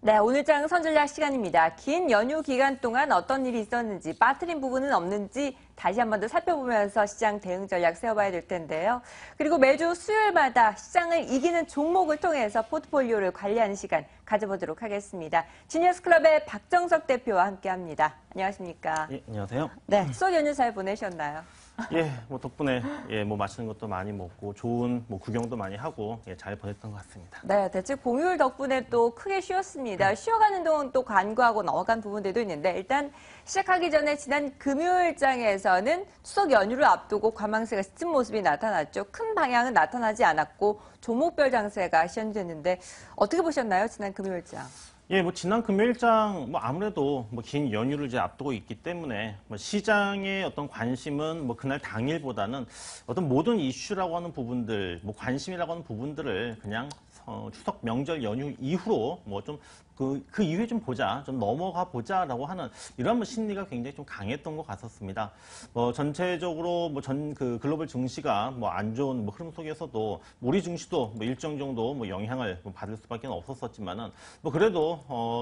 네, 오늘장 선전략 시간입니다. 긴 연휴 기간 동안 어떤 일이 있었는지, 빠뜨린 부분은 없는지 다시 한 번 더 살펴보면서 시장 대응 전략 세워봐야 될 텐데요. 그리고 매주 수요일마다 시장을 이기는 종목을 통해서 포트폴리오를 관리하는 시간 가져보도록 하겠습니다. 지니어스클럽의 박정석 대표와 함께합니다. 안녕하십니까? 예, 안녕하세요. 네, 추석 연휴 잘 보내셨나요? 예, 덕분에 맛있는 것도 많이 먹고 좋은 구경도 많이 하고 잘 보냈던 것 같습니다. 네, 대체 공휴일 덕분에 또 크게 쉬었습니다. 쉬어가는 동안 또 간과하고 넘어간 부분들도 있는데 일단 시작하기 전에 지난 금요일장에서는 추석 연휴를 앞두고 관망세가 짙은 모습이 나타났죠. 큰 방향은 나타나지 않았고 종목별 장세가 시현됐는데 어떻게 보셨나요? 지난 금요일장. 예, 지난 금요일장, 아무래도 긴 연휴를 이제 앞두고 있기 때문에 시장의 어떤 관심은 그날 당일보다는 어떤 모든 이슈라고 하는 부분들, 관심이라고 하는 부분들을 그냥 추석 명절 연휴 이후로 그 이후에 좀 보자, 좀 넘어가 보자라고 하는 이런 심리가 굉장히 좀 강했던 것 같았습니다. 전체적으로 그 글로벌 증시가 안 좋은 흐름 속에서도 우리 증시도 일정 정도 영향을 받을 수밖에 없었었지만은 그래도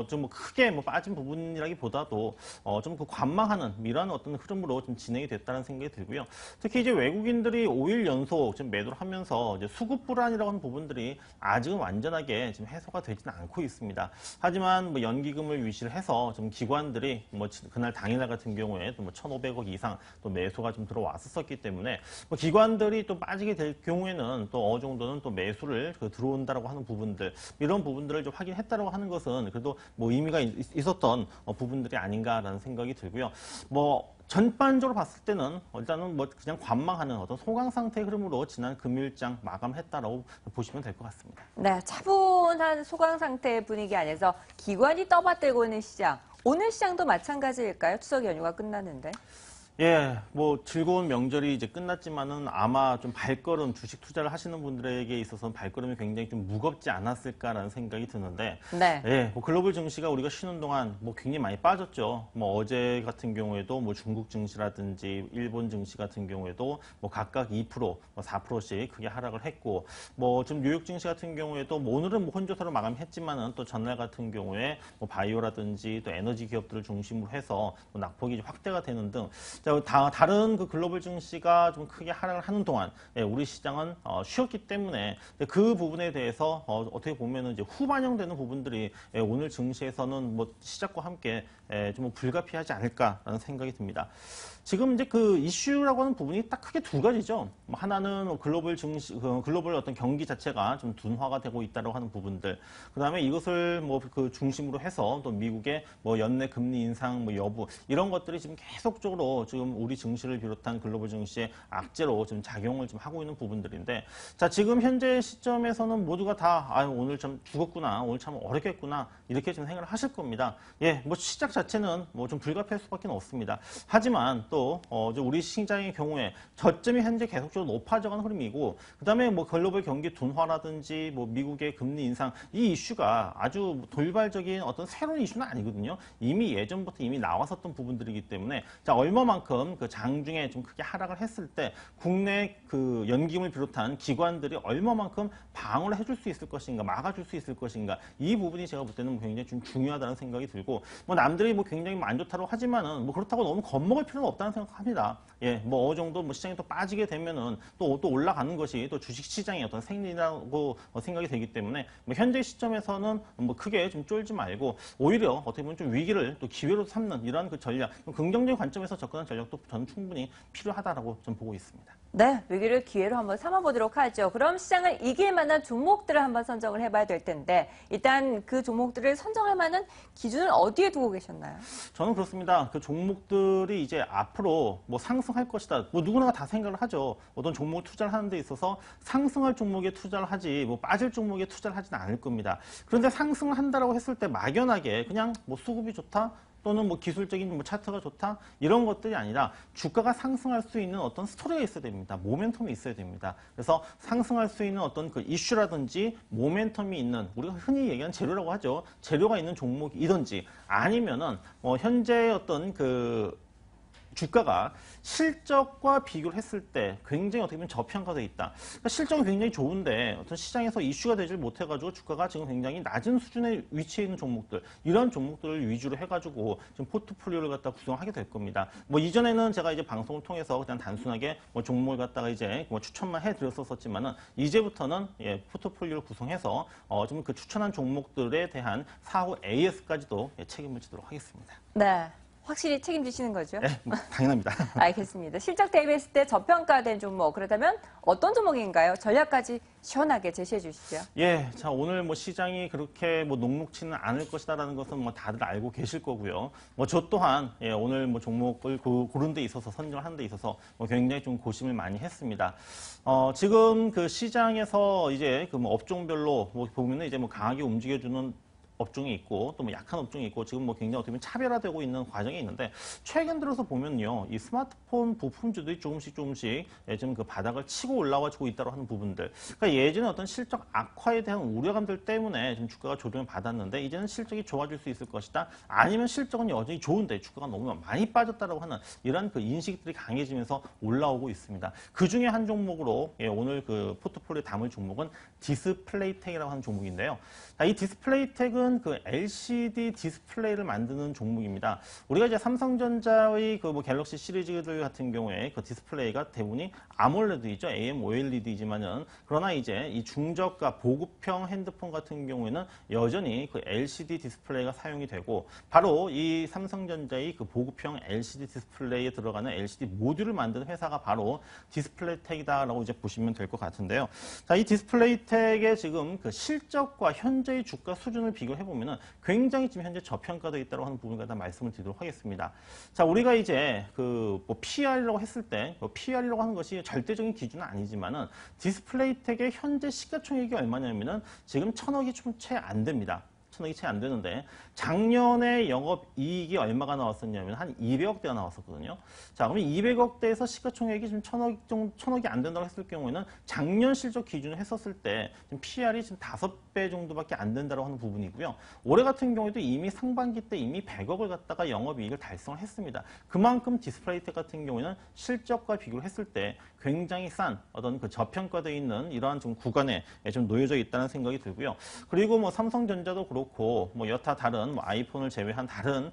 좀 크게 빠진 부분이라기보다도 좀 그 관망하는 이러한 어떤 흐름으로 좀 진행이 됐다는 생각이 들고요. 특히 이제 외국인들이 5일 연속 좀 매도를 하면서 이제 수급 불안이라고 하는 부분들이 아직은 완전하게 지금 해소가 되지는 않고 있습니다. 하지만 연기금을 유지를 해서 좀 기관들이 그날 당일날 같은 경우에 또 1,500억 이상 또 매수가 좀 들어왔었기 때문에 기관들이 또 빠지게 될 경우에는 또 어느 정도는 또 매수를 들어온다라고 하는 부분들 이런 부분들을 좀 확인했다라고 하는 것은 그래도 의미가 있었던 부분들이 아닌가라는 생각이 들고요. 전반적으로 봤을 때는 일단은 그냥 관망하는 어떤 소강 상태의 흐름으로 지난 금요일장 마감했다라고 보시면 될 것 같습니다. 네, 차분한 소강 상태의 분위기 안에서 기관이 떠받들고 있는 시장. 오늘 시장도 마찬가지일까요? 추석 연휴가 끝났는데. 예, 즐거운 명절이 이제 끝났지만은 아마 좀 발걸음, 주식 투자를 하시는 분들에게 있어서는 발걸음이 굉장히 좀 무겁지 않았을까라는 생각이 드는데. 네. 예, 글로벌 증시가 우리가 쉬는 동안 굉장히 많이 빠졌죠. 어제 같은 경우에도 중국 증시라든지 일본 증시 같은 경우에도 각각 2%, 4%씩 크게 하락을 했고, 좀 뉴욕 증시 같은 경우에도 오늘은 혼조세로 마감했지만은 또 전날 같은 경우에 바이오라든지 또 에너지 기업들을 중심으로 해서 낙폭이 확대가 되는 등 다른 그 글로벌 증시가 좀 크게 하락을 하는 동안 우리 시장은 쉬었기 때문에 그 부분에 대해서 어떻게 보면은 이제 후반영되는 부분들이 오늘 증시에서는 시작과 함께 좀 불가피하지 않을까라는 생각이 듭니다. 지금 이제 그 이슈라고 하는 부분이 딱 크게 두 가지죠. 하나는 글로벌 증시, 글로벌 어떤 경기 자체가 좀 둔화가 되고 있다고 하는 부분들. 그 다음에 이것을 그 중심으로 해서 또 미국의 연내 금리 인상 여부 이런 것들이 지금 계속적으로 지금 우리 증시를 비롯한 글로벌 증시의 악재로 좀 작용을 좀 하고 있는 부분들인데, 자 지금 현재 시점에서는 모두가 다 오늘 참 죽었구나, 오늘 참 어렵겠구나 이렇게 좀 생각을 하실 겁니다. 예, 시작 자체는 좀 불가피할 수밖에 없습니다. 하지만 또 우리 시장의 경우에 저점이 현재 계속적으로 높아져가는 흐름이고, 그 다음에 글로벌 경기 둔화라든지 미국의 금리 인상 이 이슈가 아주 돌발적인 어떤 새로운 이슈는 아니거든요. 이미 예전부터 이미 나왔었던 부분들이기 때문에 자 얼마만큼 그 장중에 좀 크게 하락을 했을 때 국내 그 연기금을 비롯한 기관들이 얼마만큼 방어를 해줄 수 있을 것인가, 막아줄 수 있을 것인가, 이 부분이 제가 볼 때는 굉장히 좀 중요하다는 생각이 들고, 남들이 굉장히 안 좋다고 하지만은 그렇다고 너무 겁먹을 필요는 없다는 생각합니다. 예, 어느 정도 시장이 또 빠지게 되면은 또 올라가는 것이 또 주식 시장의 어떤 생리라고 생각이 되기 때문에 현재 시점에서는 크게 좀 쫄지 말고 오히려 어떻게 보면 좀 위기를 또 기회로 삼는 이러한 그 전략, 긍정적인 관점에서 접근하는 전략도 저는 충분히 필요하다라고 좀 보고 있습니다. 네, 위기를 기회로 한번 삼아보도록 하죠. 그럼 시장을 이길 만한 종목들을 한번 선정을 해봐야 될 텐데 일단 그 종목들을 선정할 만한 기준을 어디에 두고 계셨나요? 저는 그렇습니다. 그 종목들이 이제 앞으로 상승할 것이다. 누구나 다 생각을 하죠. 어떤 종목 투자를 하는 데 있어서 상승할 종목에 투자를 하지 빠질 종목에 투자를 하지는 않을 겁니다. 그런데 상승을 한다라고 했을 때 막연하게 그냥 수급이 좋다, 또는 기술적인 차트가 좋다 이런 것들이 아니라 주가가 상승할 수 있는 어떤 스토리가 있어야 됩니다. 모멘텀이 있어야 됩니다. 그래서 상승할 수 있는 어떤 그 이슈라든지 모멘텀이 있는, 우리가 흔히 얘기하는 재료라고 하죠. 재료가 있는 종목이든지 아니면은 현재 어떤 그 주가가 실적과 비교를 했을 때 굉장히 어떻게 보면 저평가되어 있다. 그러니까 실적은 굉장히 좋은데 어떤 시장에서 이슈가 되질 못해가지고 주가가 지금 굉장히 낮은 수준에 위치해 있는 종목들, 이런 종목들을 위주로 해가지고 지금 포트폴리오를 갖다 구성하게 될 겁니다. 뭐 이전에는 제가 이제 방송을 통해서 그냥 단순하게 뭐 종목을 갖다가 이제 뭐 추천만 해드렸었지만은 이제부터는 예, 포트폴리오를 구성해서 좀 그 추천한 종목들에 대한 사후 AS까지도 예, 책임을 지도록 하겠습니다. 네. 확실히 책임지시는 거죠? 네, 뭐 당연합니다. 알겠습니다. 실적 대비했을 때 저평가된 종목, 그렇다면 어떤 종목인가요? 전략까지 시원하게 제시해 주시죠. 예, 자, 오늘 뭐 시장이 그렇게 뭐 녹록치는 않을 것이다라는 것은 뭐 다들 알고 계실 거고요. 뭐 저 또한 예, 오늘 뭐 종목을 고른 데 있어서 선정하는 데 있어서 뭐 굉장히 좀 고심을 많이 했습니다. 지금 그 시장에서 이제 그 뭐 업종별로 뭐 보면은 이제 뭐 강하게 움직여주는 업종이 있고 또 뭐 약한 업종이 있고 지금 뭐 굉장히 어떻게 보면 차별화되고 있는 과정이 있는데 최근 들어서 보면요 이 스마트폰 부품주들이 조금씩 지금 그 바닥을 치고 올라와주고 있다고 하는 부분들. 그러니까 예전에 어떤 실적 악화에 대한 우려감들 때문에 지금 주가가 조정을 받았는데 이제는 실적이 좋아질 수 있을 것이다. 아니면 실적은 여전히 좋은데 주가가 너무 많이 빠졌다라고 하는 이런 그 인식들이 강해지면서 올라오고 있습니다. 그 중에 한 종목으로 예, 오늘 그 포트폴리오에 담을 종목은 디스플레이텍이라고 하는 종목인데요. 자, 이 디스플레이텍은 그 LCD 디스플레이를 만드는 종목입니다. 우리가 이제 삼성전자의 그 뭐 갤럭시 시리즈들 같은 경우에 그 디스플레이가 대부분이 아몰레드이죠. AMOLED이지만은 그러나 이제 이 중저가 보급형 핸드폰 같은 경우에는 여전히 그 LCD 디스플레이가 사용이 되고 바로 이 삼성전자의 그 보급형 LCD 디스플레이에 들어가는 LCD 모듈을 만드는 회사가 바로 디스플레이텍이다라고 이제 보시면 될 것 같은데요. 자, 이 디스플레이텍의 지금 그 실적과 현재의 주가 수준을 비교해 보면은 굉장히 지금 현재 저평가되어 있다고 하는 부분을 갖다 말씀을 드리도록 하겠습니다. 자, 우리가 이제 그 뭐 PR이라고 했을 때 PR이라고 하는 것이 절대적인 기준은 아니지만은 디스플레이텍의 현재 시가총액이 얼마냐면은 지금 1,000억이 좀 채 안 됩니다. 1,000억이 채 안 되는데 작년에 영업이익이 얼마가 나왔었냐면 한 200억대가 나왔었거든요. 자, 그러면 200억대에서 시가총액이 지금 1,000억이 안 된다고 했을 경우에는 작년 실적 기준을 했었을 때 지금 PR이 지금 5배 정도밖에 안 된다고 하는 부분이고요. 올해 같은 경우에도 이미 상반기 때 이미 100억을 갖다가 영업이익을 달성을 했습니다. 그만큼 디스플레이텍 같은 경우에는 실적과 비교를 했을 때 굉장히 싼 어떤 그 저평가되어 있는 이러한 좀 구간에 좀 놓여져 있다는 생각이 들고요. 그리고 뭐 삼성전자도 그렇고 뭐 여타 다른 뭐 아이폰을 제외한 다른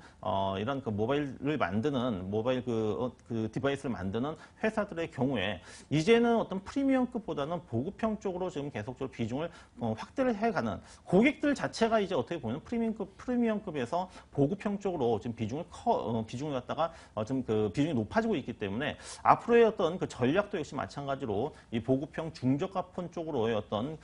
이런 그 모바일을 만드는 모바일 그 디바이스를 만드는 회사들의 경우에 이제는 어떤 프리미엄급보다는 보급형 쪽으로 지금 계속적으로 비중을 확대를 해가는 고객들 자체가 이제 어떻게 보면 프리미엄급에서 보급형 쪽으로 지금 비중을 갖다가 좀 그 비중이 높아지고 있기 때문에 앞으로의 어떤 그 전략도 역시 마찬가지로 이 보급형 중저가폰 쪽으로의 어떤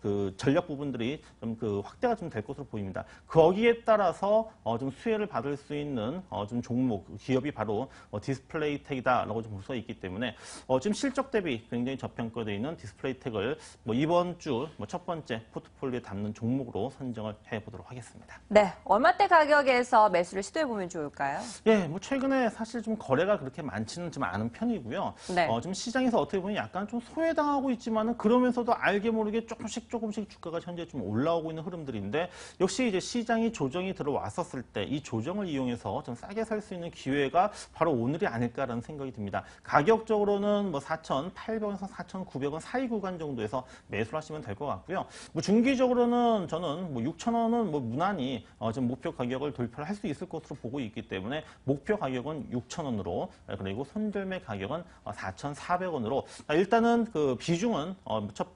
그 전략 부분들이 좀 그 확대가 좀 될 것으로 보입니다. 거기에 따라서 좀 수혜를 받을 수 있는 좀 종목 기업이 바로 디스플레이텍이다라고 좀 볼 수가 있기 때문에 지금 실적 대비 굉장히 저평가되어 있는 디스플레이텍을 뭐 이번 주 뭐 첫 번째 포트폴리오에 담는 종목으로 선정을 해보도록 하겠습니다. 네, 얼마대 가격에서 매수를 시도해 보면 좋을까요? 예, 뭐 최근에 사실 좀 거래가 그렇게 많지는 좀 않은 편이고요. 네. 좀 시장에서 어떻게 보면 약간 좀 소외당하고 있지만은 그러면서도 알게 모르게 조금씩 주가가 현재 좀 올라오고 있는 흐름들인데 역시 이제 시장이 조정이 들어왔었을 때 이 조정을 이용해서 좀 싸게 살 수 있는 기회가 바로 오늘이 아닐까라는 생각이 듭니다. 가격적으로는 뭐 4,800원에서 4,900원 사이 구간 정도에서 매수를 하시면 될 것 같고요. 뭐 중기적으로는 저는 뭐 6,000원은 뭐 무난히 좀 목표 가격을 돌파를 할 수 있을 것으로 보고 있기 때문에 목표 가격은 6,000원으로 그리고 손절매 가격은 4,400원으로 일단은 그 비중은 첫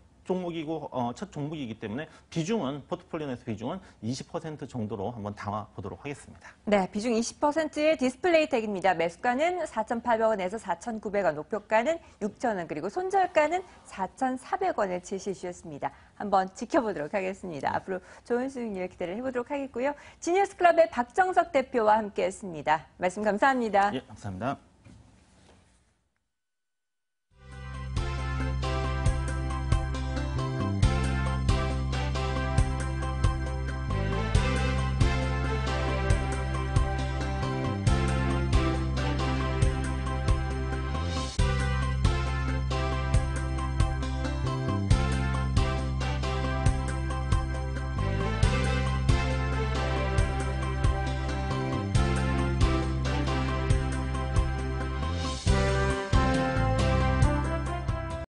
종목이기 때문에 비중은 포트폴리오 내에서 비중은 20% 정도로 한번 담아 보도록 하겠습니다. 네, 비중 20%의 디스플레이텍입니다. 매수가는 4,800원에서 4,900원, 목표가는 6,000원, 그리고 손절가는 4,400원을 제시해 주셨습니다. 한번 지켜보도록 하겠습니다. 앞으로 좋은 수익률 기대를 해보도록 하겠고요. 지니어스 클럽의 박정석 대표와 함께했습니다. 말씀 감사합니다. 예, 감사합니다.